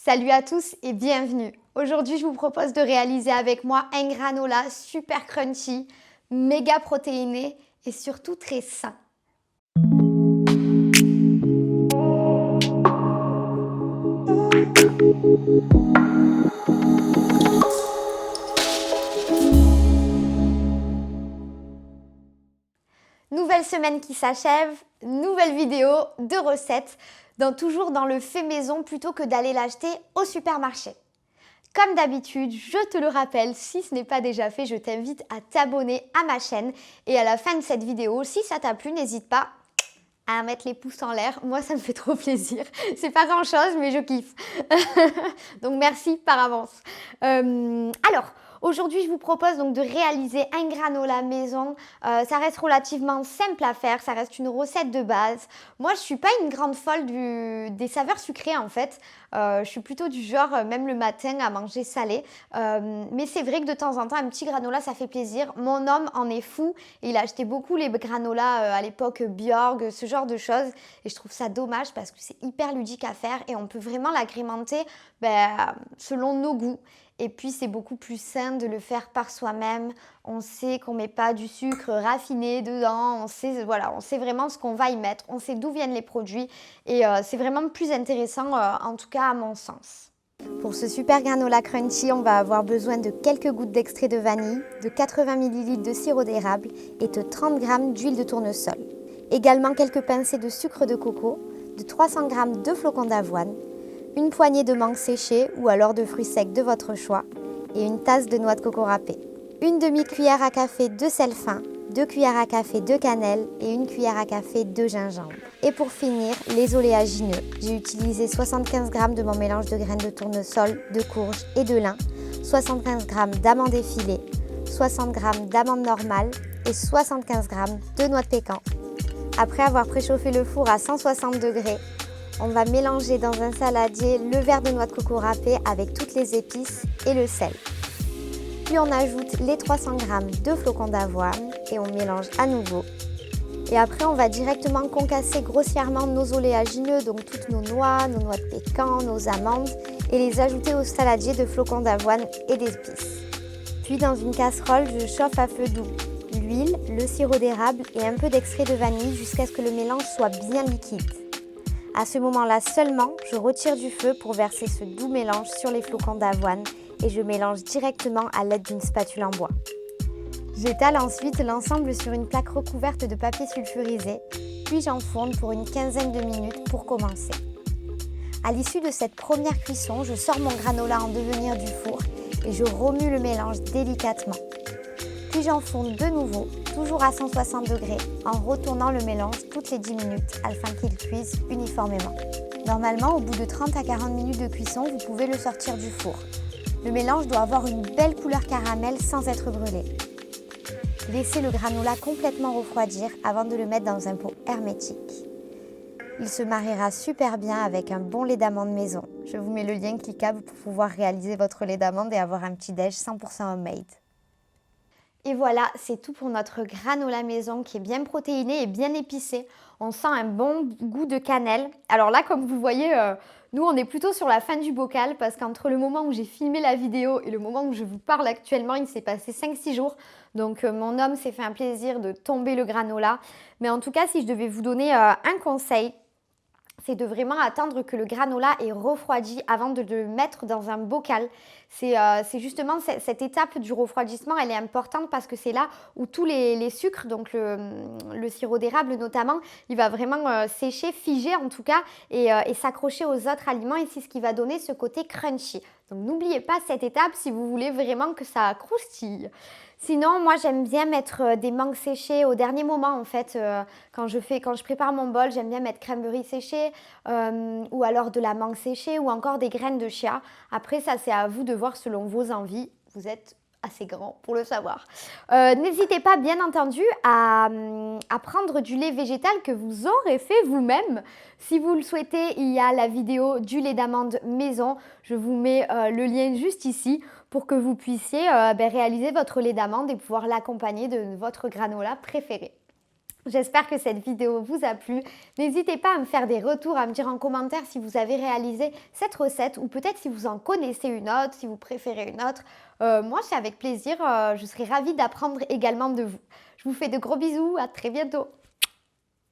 Salut à tous et bienvenue. Aujourd'hui, je vous propose de réaliser avec moi un granola super crunchy, méga protéiné et surtout très sain. Nouvelle semaine qui s'achève, nouvelle vidéo de recettes, toujours dans le fait maison plutôt que d'aller l'acheter au supermarché. Comme d'habitude, je te le rappelle, si ce n'est pas déjà fait, je t'invite à t'abonner à ma chaîne. Et à la fin de cette vidéo, si ça t'a plu, n'hésite pas à mettre les pouces en l'air. Moi, ça me fait trop plaisir. C'est pas grand-chose, mais je kiffe. Donc, merci par avance. Alors, aujourd'hui, je vous propose donc de réaliser un granola maison. Ça reste relativement simple à faire. Ça reste une recette de base. Moi, je suis pas une grande folle des saveurs sucrées, en fait. Je suis plutôt du genre, même le matin, à manger salé. Mais c'est vrai que de temps en temps, un petit granola, ça fait plaisir. Mon homme en est fou. Il a acheté beaucoup les granolas à l'époque Bjorg, ce genre de choses. Et je trouve ça dommage parce que c'est hyper ludique à faire et on peut vraiment l'agrémenter selon nos goûts. Et puis, c'est beaucoup plus sain de le faire par soi-même. On sait qu'on ne met pas du sucre raffiné dedans. On sait vraiment ce qu'on va y mettre. On sait d'où viennent les produits. Et c'est vraiment plus intéressant, en tout cas à mon sens. Pour ce super granola crunchy, on va avoir besoin de quelques gouttes d'extrait de vanille, de 80 ml de sirop d'érable et de 30 g d'huile de tournesol. Également quelques pincées de sucre de coco, de 300 g de flocons d'avoine, une poignée de mangue séchée ou alors de fruits secs de votre choix et une tasse de noix de coco râpée. Une demi-cuillère à café de sel fin, 2 cuillères à café de cannelle et 1 cuillère à café de gingembre. Et pour finir, les oléagineux. J'ai utilisé 75 g de mon mélange de graines de tournesol, de courge et de lin, 75 g d'amandes effilées, 60 g d'amandes normales et 75 g de noix de pécan. Après avoir préchauffé le four à 160 degrés, on va mélanger dans un saladier le verre de noix de coco râpée avec toutes les épices et le sel. Puis on ajoute les 300 g de flocons d'avoine et on mélange à nouveau. Et après, on va directement concasser grossièrement nos oléagineux, donc toutes nos noix de pécan, nos amandes, et les ajouter au saladier de flocons d'avoine et d'épices. Puis dans une casserole, je chauffe à feu doux l'huile, le sirop d'érable et un peu d'extrait de vanille jusqu'à ce que le mélange soit bien liquide. À ce moment-là seulement, je retire du feu pour verser ce doux mélange sur les flocons d'avoine et je mélange directement à l'aide d'une spatule en bois. J'étale ensuite l'ensemble sur une plaque recouverte de papier sulfurisé, puis j'enfourne pour une quinzaine de minutes pour commencer. À l'issue de cette première cuisson, je sors mon granola en devenir du four et je remue le mélange délicatement. Puis j'enfourne de nouveau, toujours à 160 degrés, en retournant le mélange toutes les 10 minutes afin qu'il cuise uniformément. Normalement, au bout de 30 à 40 minutes de cuisson, vous pouvez le sortir du four. Le mélange doit avoir une belle couleur caramel sans être brûlé. Laissez le granola complètement refroidir avant de le mettre dans un pot hermétique. Il se mariera super bien avec un bon lait d'amande maison. Je vous mets le lien cliquable pour pouvoir réaliser votre lait d'amande et avoir un petit déj 100% homemade. Et voilà, c'est tout pour notre granola maison qui est bien protéiné et bien épicé. On sent un bon goût de cannelle. Alors là, comme vous voyez, nous on est plutôt sur la fin du bocal parce qu'entre le moment où j'ai filmé la vidéo et le moment où je vous parle actuellement, il s'est passé 5-6 jours. Donc mon homme s'est fait un plaisir de tomber le granola. Mais en tout cas, si je devais vous donner un conseil, c'est de vraiment attendre que le granola est refroidi avant de le mettre dans un bocal. C'est justement cette étape du refroidissement, elle est importante parce que c'est là où tous les sucres, donc le sirop d'érable notamment, il va vraiment sécher, figer en tout cas, et s'accrocher aux autres aliments et c'est ce qui va donner ce côté crunchy. Donc n'oubliez pas cette étape si vous voulez vraiment que ça croustille. Sinon, moi j'aime bien mettre des mangues séchées au dernier moment en fait. Quand je prépare mon bol, j'aime bien mettre cranberry séché ou alors de la mangue séchée ou encore des graines de chia. Après ça c'est à vous de voir selon vos envies. Vous êtes assez grand pour le savoir. N'hésitez pas bien entendu à prendre du lait végétal que vous aurez fait vous-même. Si vous le souhaitez, il y a la vidéo du lait d'amande maison. Je vous mets le lien juste ici pour que vous puissiez réaliser votre lait d'amande et pouvoir l'accompagner de votre granola préféré. J'espère que cette vidéo vous a plu. N'hésitez pas à me faire des retours, à me dire en commentaire si vous avez réalisé cette recette ou peut-être si vous en connaissez une autre, si vous préférez une autre. Moi, c'est avec plaisir. Je serai ravie d'apprendre également de vous. Je vous fais de gros bisous. À très bientôt.